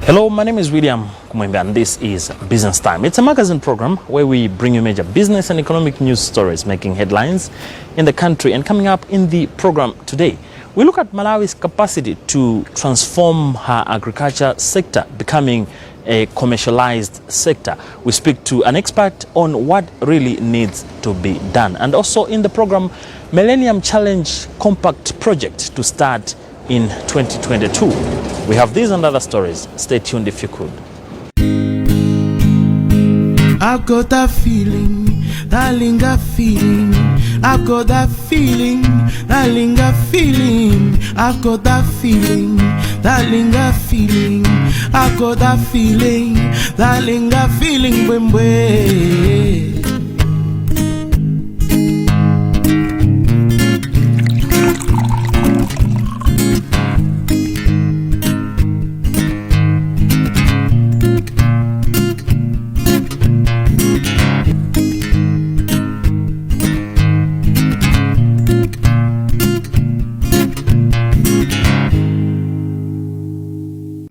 Hello, my name is William Kumwembe and this is Business Time. It's a magazine program where we bring you major business and economic news stories making headlines in the country. And coming up in the program today, we look at Malawi's capacity to transform her agriculture sector, becoming a commercialized sector. We speak to an expert on what really needs to be done. And also in the program, Millennium Challenge Compact Project to start in 2022. We have these and other stories. Stay tuned if you could. I've got that feeling, that linger feeling. I've got that feeling, that linger feeling. I've got that feeling, that linger feeling. I've got that feeling, that linger feeling. When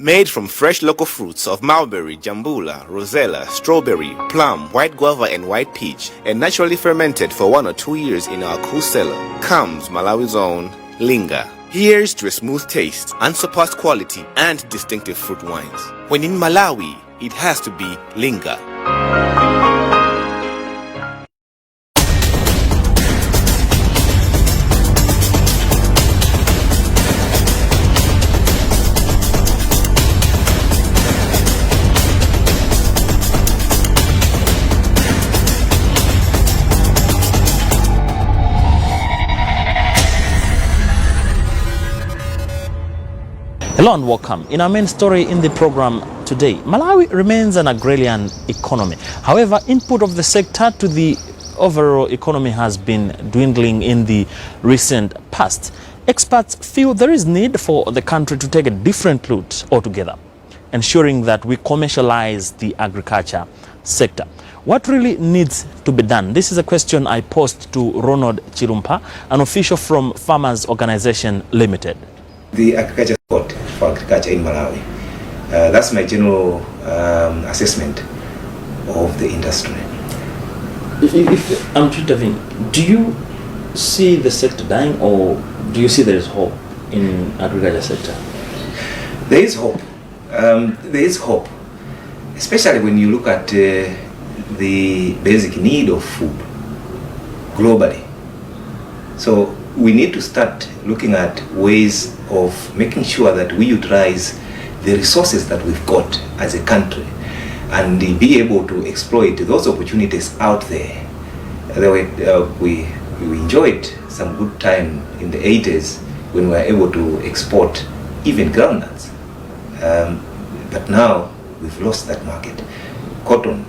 Made from fresh local fruits of mulberry, jambula, rosella, strawberry, plum, white guava and white peach, and naturally fermented for 1 or 2 years in our cool cellar, comes Malawi's own Linga. Here's to a smooth taste, unsurpassed quality, and distinctive fruit wines. When in Malawi, it has to be Linga. Hello and welcome. In our main story in the program today, Malawi remains an agrarian economy. However, input of the sector to the overall economy has been dwindling in the recent past. Experts feel there is need for the country to take a different route altogether, ensuring that we commercialize the agriculture sector. What really needs to be done? This is a question I posed to Ronald Chilumpa, an official from Farmers Organization Limited. The agriculture support for agriculture in Malawi. That's my general assessment of the industry. If I'm intervening, do you see the sector dying, or do you see there is hope in agriculture sector? There is hope. There is hope, especially when you look at the basic need of food globally. So we need to start looking at ways of making sure that we utilize the resources that we've got as a country and be able to exploit those opportunities out there. We enjoyed some good time in the 80s when we were able to export even groundnuts. But now we've lost that market. Cotton,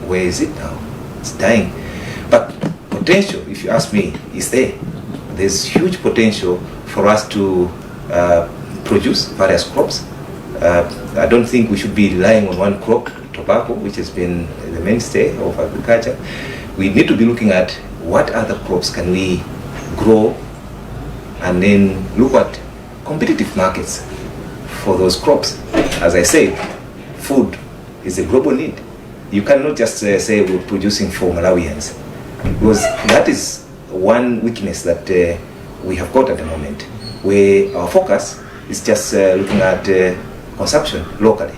where is it now? It's dying. But potential, if you ask me, is there. There's huge potential for us to produce various crops. I don't think we should be relying on one crop, tobacco, which has been the mainstay of agriculture. We need to be looking at what other crops can we grow, and then look at competitive markets for those crops. As I said, food is a global need. You cannot just say we're producing for Malawians, because that is one weakness that we have got at the moment, where our focus is just looking at consumption locally.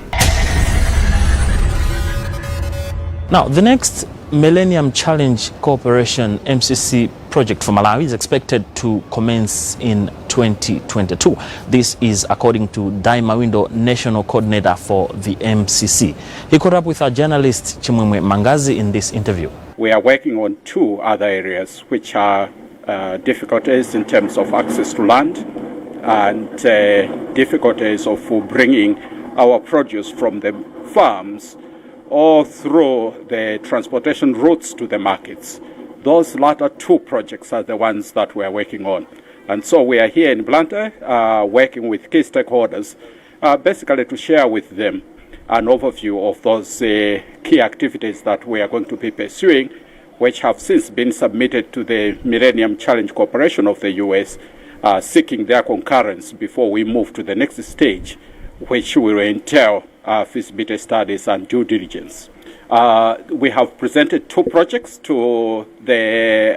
Now, the next Millennium Challenge Cooperation MCC project for Malawi is expected to commence in 2022. This is according to Dai Mawindo, National Coordinator for the MCC. He caught up with our journalist Chimwemwe Mangazi in this interview. We are working on 2 other areas, which are difficulties in terms of access to land and difficulties of bringing our produce from the farms or through the transportation routes to the markets. Those latter 2 projects are the ones that we are working on. And so we are here in Blantyre working with key stakeholders, basically to share with them an overview of those key activities that we are going to be pursuing, which have since been submitted to the Millennium Challenge Corporation of the US, seeking their concurrence before we move to the next stage which will entail feasibility studies and due diligence. We have presented 2 projects to the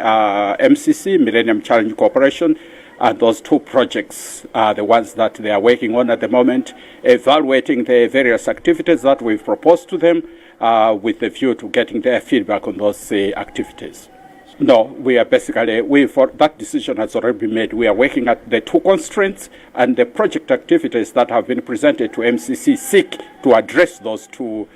MCC, Millennium Challenge Corporation, and those 2 projects are the ones that they are working on at the moment, evaluating the various activities that we've proposed to them with the view to getting their feedback on those activities. No, we are basically, for that decision has already been made. We are working at the 2 constraints, and the project activities that have been presented to MCC seek to address those 2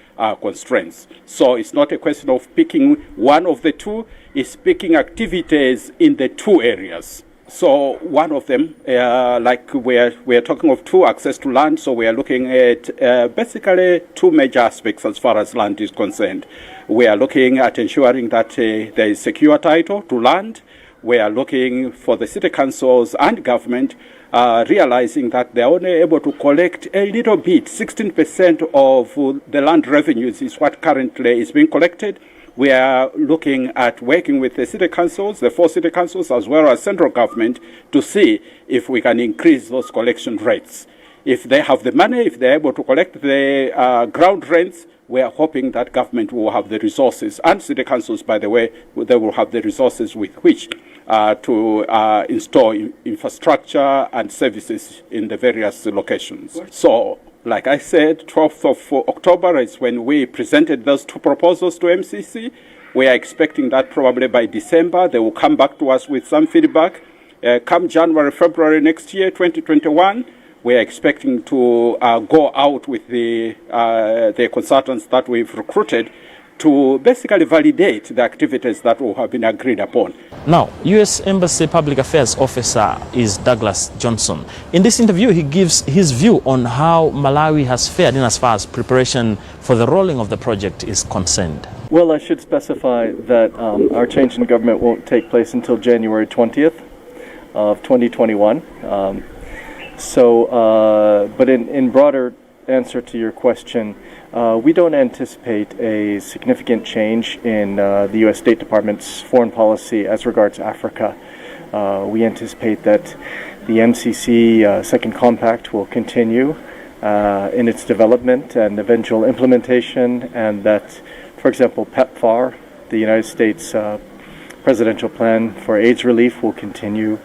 constraints. So it's not a question of picking one of the 2, it's picking activities in the 2 areas. So one of them, like we're talking of 2, access to land, so we are looking at basically 2 major aspects as far as land is concerned. We are looking at ensuring that there is secure title to land. We are looking for the city councils and government realizing that they're only able to collect a little bit, 16% of the land revenues is what currently is being collected. We are looking at working with the city councils, the 4 city councils, as well as central government, to see if we can increase those collection rates. If they have the money, if they're able to collect the ground rents, we are hoping that government will have the resources, and city councils, by the way, they will have the resources with which to install infrastructure and services in the various locations. So, like I said, 12th of October is when we presented those 2 proposals to MCC. We are expecting that probably by December they will come back to us with some feedback. Come January, February next year, 2021, we are expecting to go out with the consultants that we've recruited to basically validate the activities that will have been agreed upon. Now, U.S. Embassy Public Affairs Officer is Douglas Johnson. In this interview, he gives his view on how Malawi has fared in as far as preparation for the rolling of the project is concerned. Well, I should specify that our change in government won't take place until January 20th of 2021. But in broader answer to your question, we don't anticipate a significant change in the U.S. State Department's foreign policy as regards Africa. We anticipate that the MCC Second Compact will continue in its development and eventual implementation, and that, for example, PEPFAR, the United States Presidential Plan for AIDS Relief, will continue.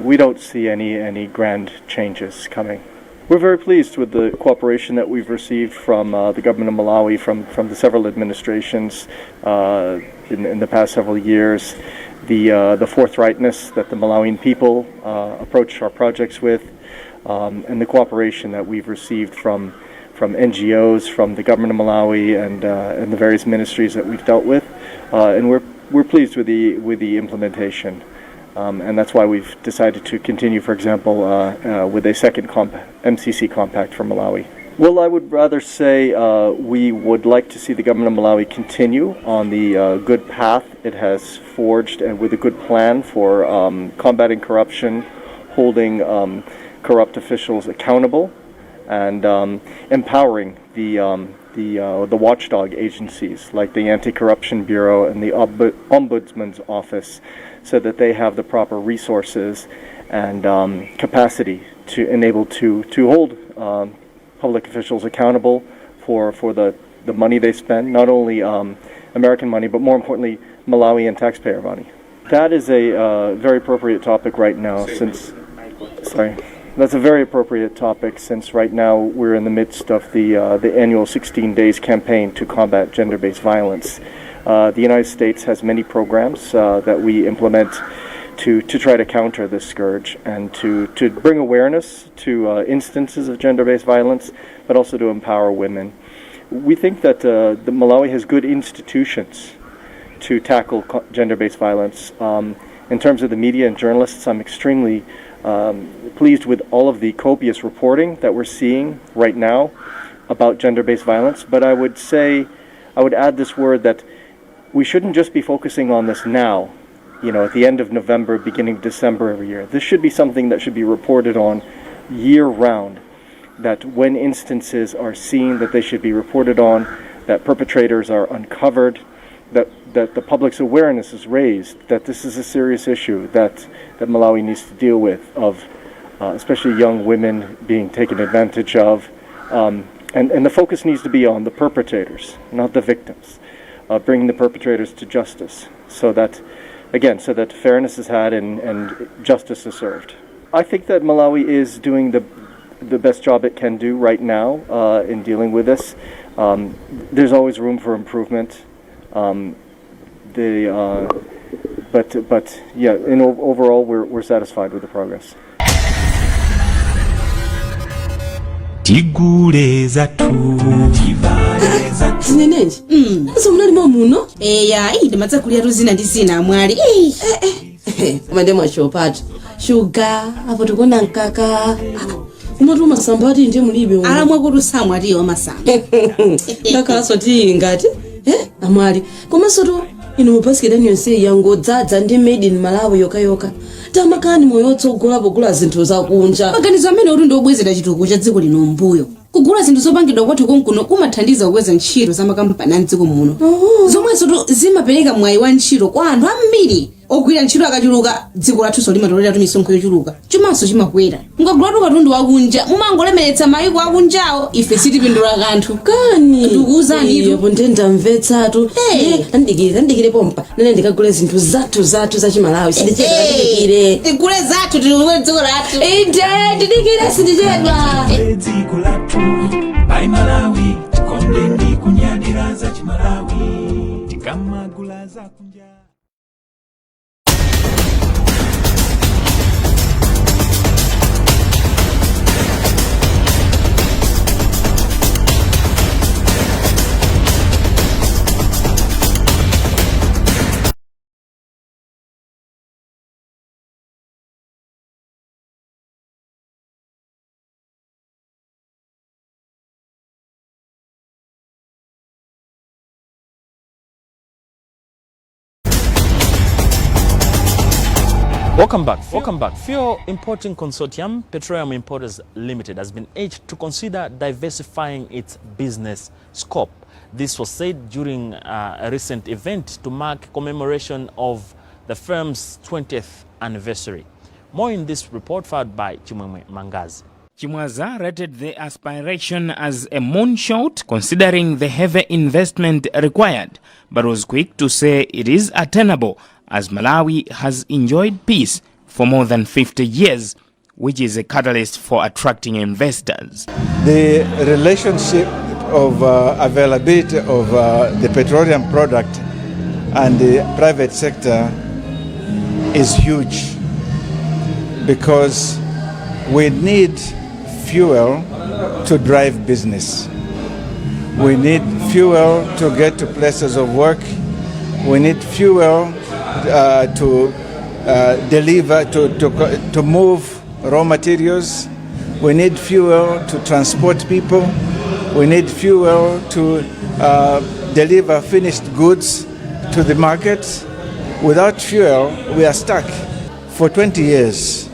We don't see any grand changes coming. We're very pleased with the cooperation that we've received from the government of Malawi, from the several administrations in the past several years. The forthrightness that the Malawian people approach our projects with, and the cooperation that we've received from NGOs, from the government of Malawi, and the various ministries that we've dealt with, and we're pleased with the implementation. And that's why we've decided to continue, for example, with a second MCC compact for Malawi. Well, I would rather say we would like to see the government of Malawi continue on the good path it has forged, and with a good plan for combating corruption, holding corrupt officials accountable, and empowering the watchdog agencies like the Anti-Corruption Bureau and the Ombudsman's Office, so that they have the proper resources and capacity to enable to hold public officials accountable for the money they spend, not only American money, but more importantly, Malawian taxpayer money. That is a very appropriate topic right now, That's a very appropriate topic since right now we're in the midst of the annual 16 Days campaign to combat gender-based violence. The United States has many programs that we implement to try to counter this scourge and to bring awareness to instances of gender-based violence, but also to empower women. We think that the Malawi has good institutions to tackle gender-based violence. In terms of the media and journalists, I'm extremely pleased with all of the copious reporting that we're seeing right now about gender-based violence, but I would add this word that we shouldn't just be focusing on this now, at the end of November, beginning of December every year. This should be something that should be reported on year-round, that when instances are seen, that they should be reported on, that perpetrators are uncovered, that the public's awareness is raised, that this is a serious issue that Malawi needs to deal with, of especially young women being taken advantage of, And the focus needs to be on the perpetrators, not the victims, bringing the perpetrators to justice so that fairness is had and justice is served. I think that Malawi is doing the best job it can do right now in dealing with this. There's always room for improvement. Overall, we're satisfied with the progress. Zinenenji so mnalima muno ndi madzakulira tuzina ndi zina amwali kumande mwachopatu sugar apo tikona nkaka kumatu masambati ndi mulibe alamwa kuti samwaliwa masamba ndakaso tingati amwali komanso to ino mubasiketi yonse yangodzadza ndi made in Malawi yoka tamakani moyo otsogola pogula zinthu zakunja maganizo amene uri ndiobwezera chitukuko cha dziko lino mbuyo kugula zinthu zopangidwa kwathu konkuno kumathandiza kukweza ntchito za makampani a dziko muno zomwezo zimapereka mwayi wa ntchito kwa anthu ambiri ogwira ntchito akachuluka dziko lathu limatolera misonkho yochuluka chumanso chimakwera mukagulatu katundu wakunja mumangolemeretsa mayiko akunjawo ife sitipindula kanthu kani ndikuwuzani apo ndendamvetsatu ndikire pompa nene ndikagule zinthu zathu za chimalawi sindichedwa tigule zathu tiliwe dziko lathu ndidikire sindichedwa dziko lathu bai Malawi tikonde kunyadira za chimalawi tikamagula za kunja. Welcome back. Fuel Importing Consortium, Petroleum Importers Limited, has been urged to consider diversifying its business scope. This was said during a recent event to mark commemoration of the firm's 20th anniversary. More in this report filed by Chimwemwe Mangazi. Chimwaza rated the aspiration as a moonshot considering the heavy investment required, but was quick to say it is attainable as Malawi has enjoyed peace for more than 50 years, which is a catalyst for attracting investors. The relationship of availability of the petroleum product and the private sector is huge because we need fuel to drive business. We need fuel to get to places of work. We need fuel to deliver, to move raw materials. We need fuel to transport people. We need fuel to deliver finished goods to the market. Without fuel, we are stuck. For 20 years,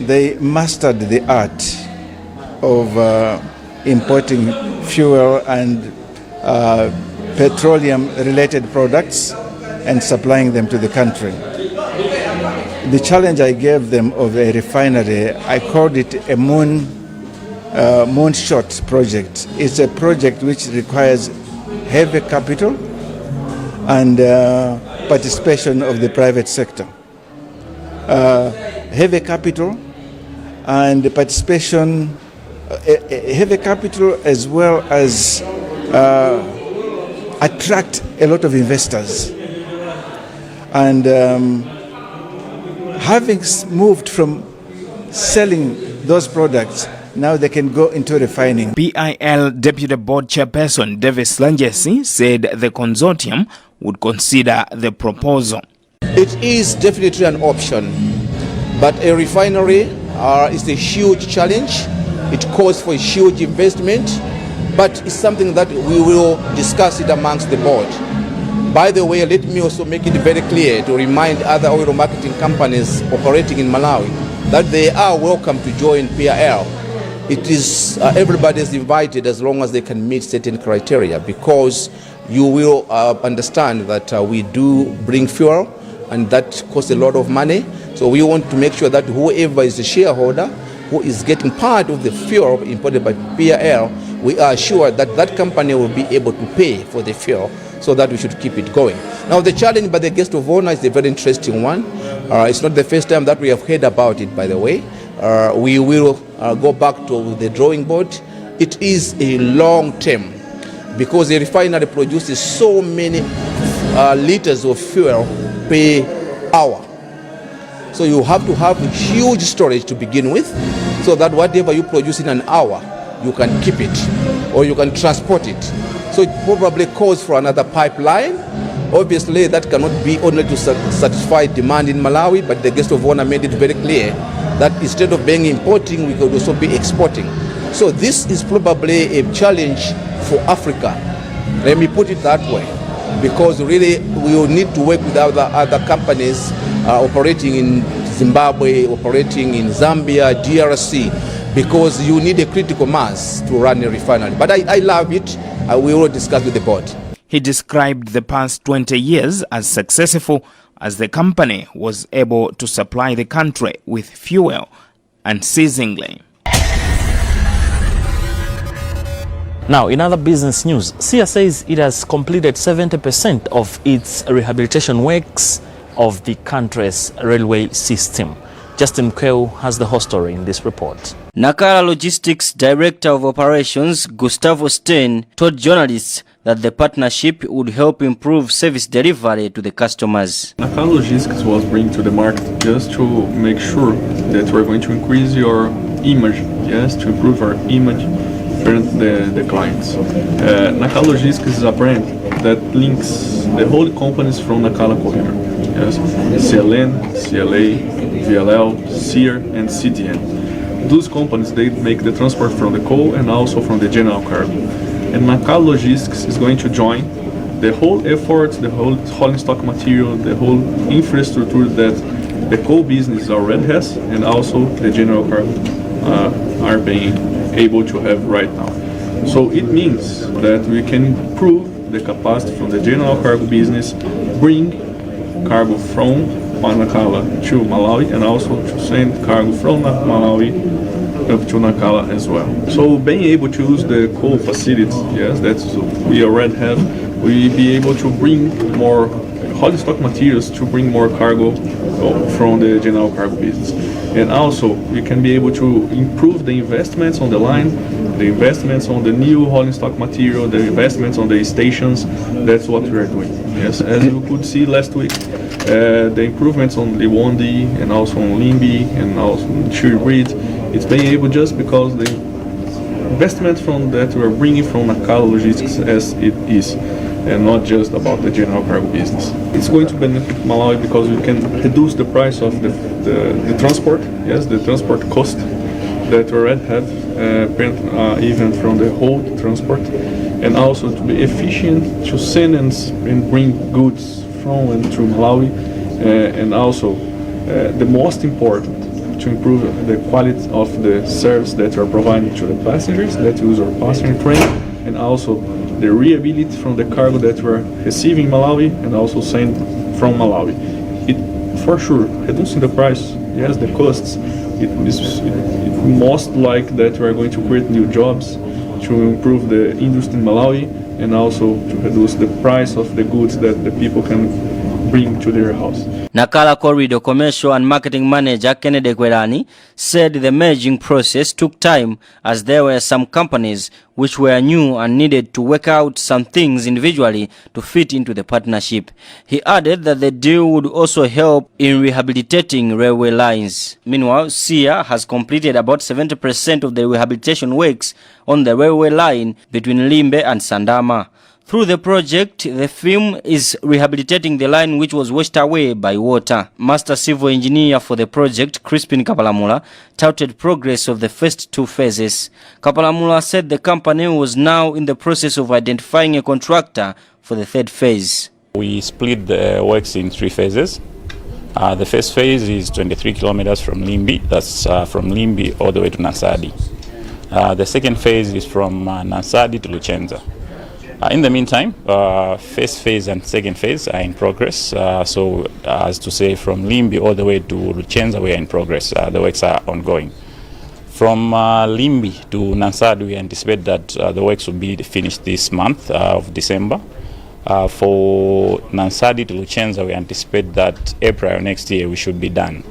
they mastered the art of importing fuel and petroleum-related products and supplying them to the country. The challenge I gave them of a refinery, I called it a moonshot project. It's a project which requires heavy capital and participation of the private sector. Heavy capital and participation, heavy capital as well as attract a lot of investors. And having moved from selling those products, now they can go into refining. PIL Deputy Board Chairperson Davis Langesi said the consortium would consider the proposal. It is definitely an option, but a refinery is a huge challenge. It calls for a huge investment, but it's something that we will discuss it amongst the board. By the way, let me also make it very clear to remind other oil marketing companies operating in Malawi that they are welcome to join PIL. It is everybody is invited as long as they can meet certain criteria, because you will understand that we do bring fuel and that costs a lot of money. So we want to make sure that whoever is a shareholder who is getting part of the fuel imported by PIL we are sure that that company will be able to pay for the fuel, so that we should keep it going. Now, the challenge by the guest of honor is a very interesting one. It's not the first time that we have heard about it, by the way. We will go back to the drawing board. It is a long term, because the refinery produces so many liters of fuel per hour. So you have to have huge storage to begin with, so that whatever you produce in an hour, you can keep it or you can transport it. So it probably calls for another pipeline. Obviously, that cannot be only to satisfy demand in Malawi, but the guest of honor made it very clear that instead of being importing, we could also be exporting. So this is probably a challenge for Africa. Let me put it that way, because really we will need to work with other companies operating in Zimbabwe, operating in Zambia, DRC, because you need a critical mass to run a refinery. But I love it. We will discuss with the board. He described the past 20 years as successful, as the company was able to supply the country with fuel unceasingly. Now, in other business news, SIA says it has completed 70% of its rehabilitation works of the country's railway system. Justin Kweu has the whole story in this report. Nakala Logistics Director of Operations Gustavo Stein told journalists that the partnership would help improve service delivery to the customers. Nakala Logistics was bringing to the market just to make sure that we're going to increase your image, yes, to improve our image for the clients. Nakala Logistics is a brand that links the whole companies from Nakala corridor. Yes, CLN, CLA, VLL, SEER, and CDN. Those companies, they make the transport from the coal and also from the general cargo. And Nakala Logistics is going to join the whole effort, the whole hauling stock material, the whole infrastructure that the coal business already has, and also the general cargo are being able to have right now. So it means that we can improve the capacity from the general cargo business, bring cargo from Nakala to Malawi, and also to send cargo from Malawi up to Nakala as well. So being able to use the coal facilities, yes, that's we already have, we be able to bring more hauling stock materials to bring more cargo from the general cargo business. And also we can be able to improve the investments on the line, the investments on the new hauling stock material, the investments on the stations. That's what we are doing. Yes, as you could see last week, the improvements on Liwondi and also on Limbi and also on Chiri Bridge, it's being able just because the investment from that we are bringing from Nakala Logistics as it is, and not just about the general cargo business. It's going to benefit Malawi because we can reduce the price of the transport, yes, the transport cost that we already have, even from the whole transport, and also to be efficient to send and bring goods from and through Malawi, and also the most important, to improve the quality of the service that we are providing to the passengers that use our passenger train, and also the reliability from the cargo that we are receiving in Malawi and also send from Malawi. It for sure reducing the price, yes, the costs. It most like that we are going to create new jobs, to improve the industry in Malawi, and also to reduce the price of the goods that the people can bring to their house. Nakala Corridor Commercial and Marketing Manager Kennedy Gwerani said the merging process took time, as there were some companies which were new and needed to work out some things individually to fit into the partnership. He added that the deal would also help in rehabilitating railway lines. Meanwhile, SIA has completed about 70% of the rehabilitation works on the railway line between Limbe and Sandama. Through the project, the firm is rehabilitating the line which was washed away by water. Master Civil Engineer for the project, Crispin Kapalamula, touted progress of the first two phases. Kapalamula said the company was now in the process of identifying a contractor for the third phase. We split the works in three phases. The first phase is 23 kilometers from Limbi. That's from Limbi all the way to Nansadi. The second phase is from Nansadi to Luchenza. In the meantime, first phase and second phase are in progress. So as to say, from Limbi all the way to Luchenza, we are in progress. The works are ongoing. From Limbi to Nansad, we anticipate that the works will be finished this month of December. For Nansadi to Luchenza, we anticipate that April next year we should be done.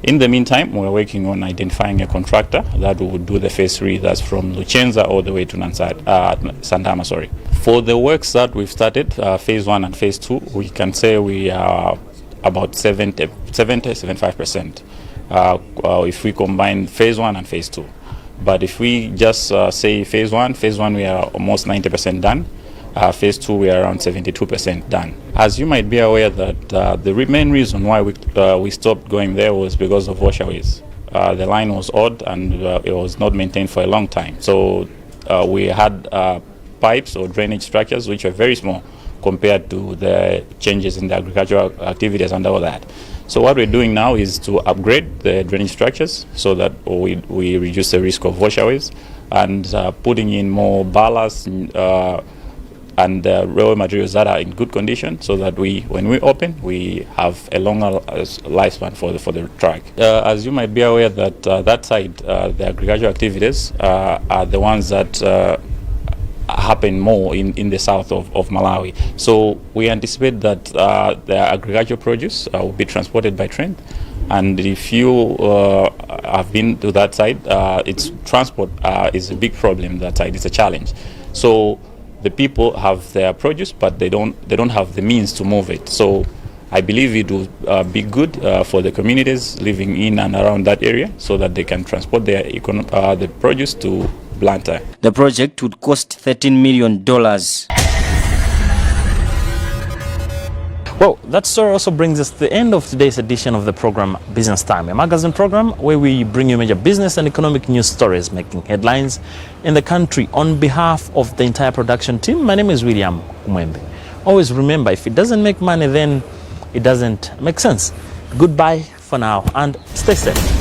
In the meantime, we're working on identifying a contractor that will do the phase 3, that's from Luchenza all the way to Sandama, sorry. For the works that we've started, phase 1 and phase 2, we can say we are about 75%. If we combine phase 1 and phase 2. But if we just say phase 1 we are almost 90% done. Phase 2 we are around 72% done. As you might be aware that the main reason why we stopped going there was because of washaways. The line was odd and it was not maintained for a long time. So we had pipes or drainage structures which are very small compared to the changes in the agricultural activities and all that. So what we're doing now is to upgrade the drainage structures so that we reduce the risk of washaways, and putting in more ballast and raw materials that are in good condition, so that when we open, we have a longer lifespan for the track. As you might be aware that that side, the agricultural activities are the ones that happen more in the south of Malawi. So we anticipate that the agricultural produce will be transported by train. And if you have been to that side, its transport is a big problem. That side, it's a challenge. So the people have their produce, but they don't have the means to move it. So I believe it will be good for the communities living in and around that area, so that they can transport their the produce to Blantyre. The project would cost $13 million. Well, that story also brings us to the end of today's edition of the program Business Time, a magazine program where we bring you major business and economic news stories making headlines in the country. On behalf of the entire production team, my name is William Kumwembe. Always remember, if it doesn't make money, then it doesn't make sense. Goodbye for now and stay safe.